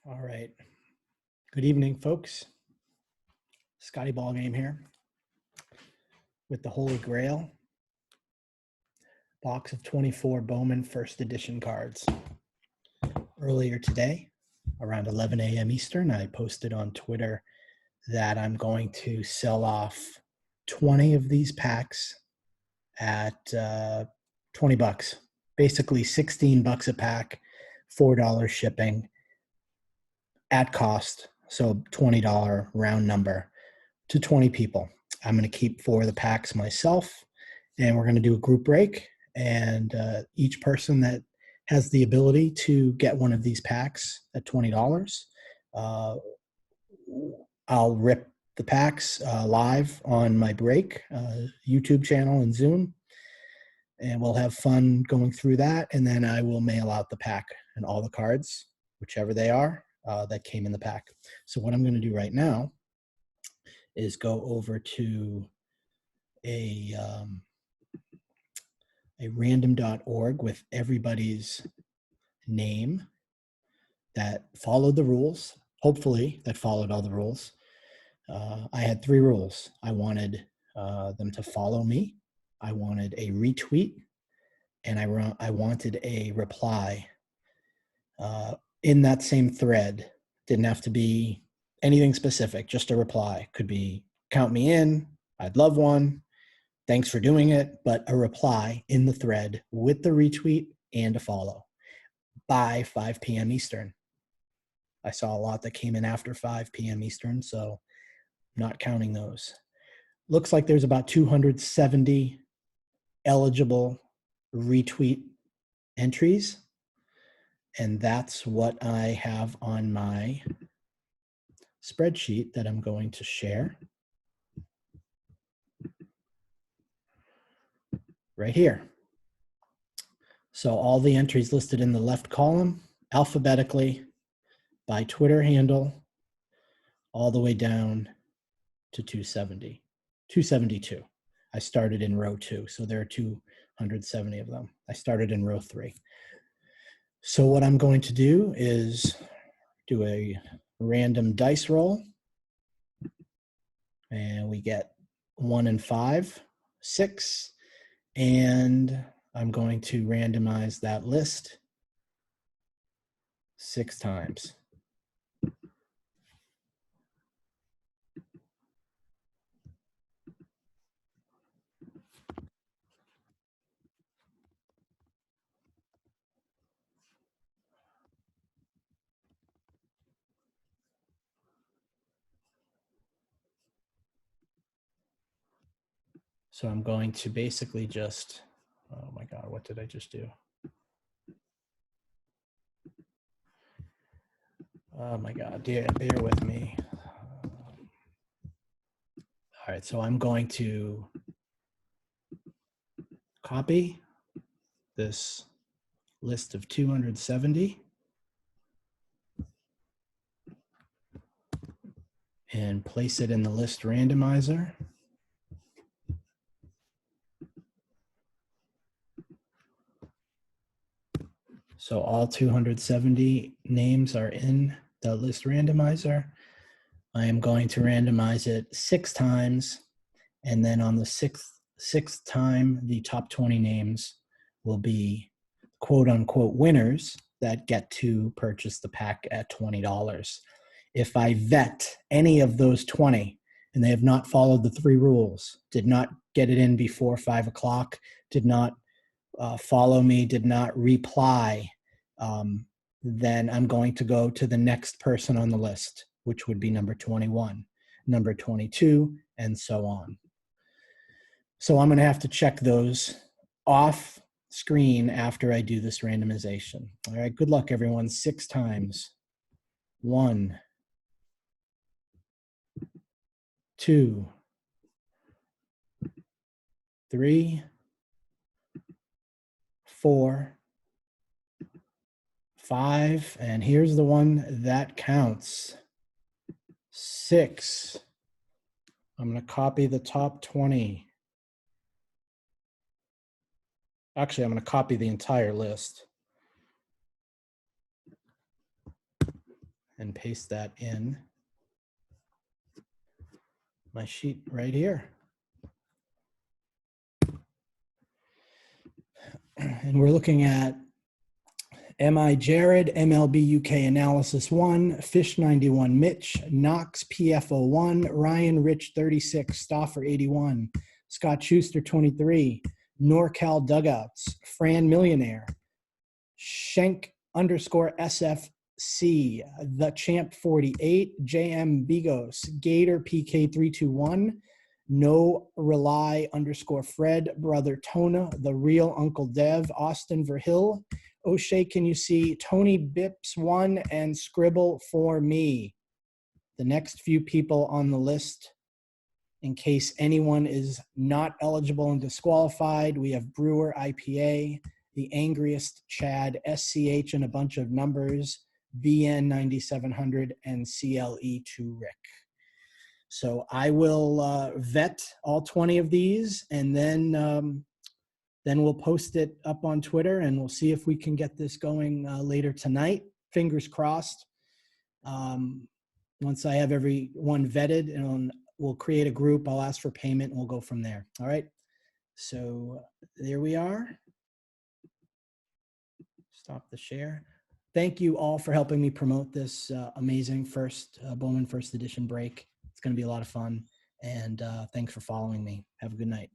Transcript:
All right. Good evening, folks. Scotty Ballgame here with the Holy Grail box of 24 Bowman first edition cards. Earlier today, around 11 a.m. Eastern, I posted on Twitter that I'm going to sell off 20 of these packs at 20 bucks, basically 16 bucks a pack, $4 shipping at cost. So $20 round number to 20 people. I'm going to keep 4 of the packs myself, and we're going to do a group break. And each person that has the ability to get one of these packs at $20, I'll rip the packs live on my break YouTube channel and Zoom, and we'll have fun going through that. And then I will mail out the pack and all the cards, whichever they are, that came in the pack. So what I'm going to do right now is go over to a random.org with everybody's name that followed the rules, hopefully that followed all the rules. I had 3 rules. I wanted them to follow me. I wanted a retweet, and I wanted a reply in that same thread. Didn't have to be anything specific, just a reply. Could be count me in, I'd love one, thanks for doing it, but a reply in the thread with the retweet and a follow by 5 p.m. Eastern. I saw a lot that came in after 5 p.m. Eastern, so not counting those. Looks like there's about 270 eligible retweet entries, and that's what I have on my spreadsheet that I'm going to share right here. So all the entries listed in the left column, alphabetically by Twitter handle, all the way down to 272. I started in row 2, so there are 270 of them. I started in row 3. So what I'm going to do is do a random dice roll, and we get 1 and 5, 6, and I'm going to randomize that list 6 times. So I'm going to basically just, oh my God, what did I just do? Oh my God, bear with me. All right, so I'm going to copy this list of 270 and place it in the list randomizer. So all 270 names are in the list randomizer. I am going to randomize it 6 times, and then on the sixth time, the top 20 names will be quote unquote winners that get to purchase the pack at $20. If I vet any of those 20 and they have not followed the 3 rules, did not get it in before 5 o'clock, did not follow me, did not reply, then I'm going to go to the next person on the list, which would be number 21, number 22, and so on. So I'm going to have to check those off screen after I do this randomization. All right, good luck, everyone. 6 times. 1, 2, 3, 4, 5, and here's the one that counts. 6. I'm going to copy the top 20. Actually, I'm going to copy the entire list. and paste that in my sheet right here. And we're looking at MI Jared, MLB UK Analysis 1, Fish 91 Mitch, Knox PFO 1, Ryan Rich 36, Stoffer 81, Scott Schuster 23, NorCal Dugouts, Fran Millionaire, Schenk _ SFC, The Champ 48, JM Bigos, Gator PK 321, No Rely _ Fred, Brother Tona, The Real Uncle Dev, Austin Verhill, O'Shea, can you see Tony Bips 1 and Scribble for me? The next few people on the list, in case anyone is not eligible and disqualified, we have Brewer IPA, The Angriest Chad, SCH and a bunch of numbers, VN 9700, and CLE2 Rick. So I will vet all 20 of these, and then we'll post it up on Twitter, and we'll see if we can get this going later tonight. Fingers crossed. Once I have everyone vetted, and we'll create a group. I'll ask for payment, and we'll go from there. All right. So there we are. Stop the share. Thank you all for helping me promote this amazing Bowman first edition break. It's going to be a lot of fun. And thanks for following me. Have a good night.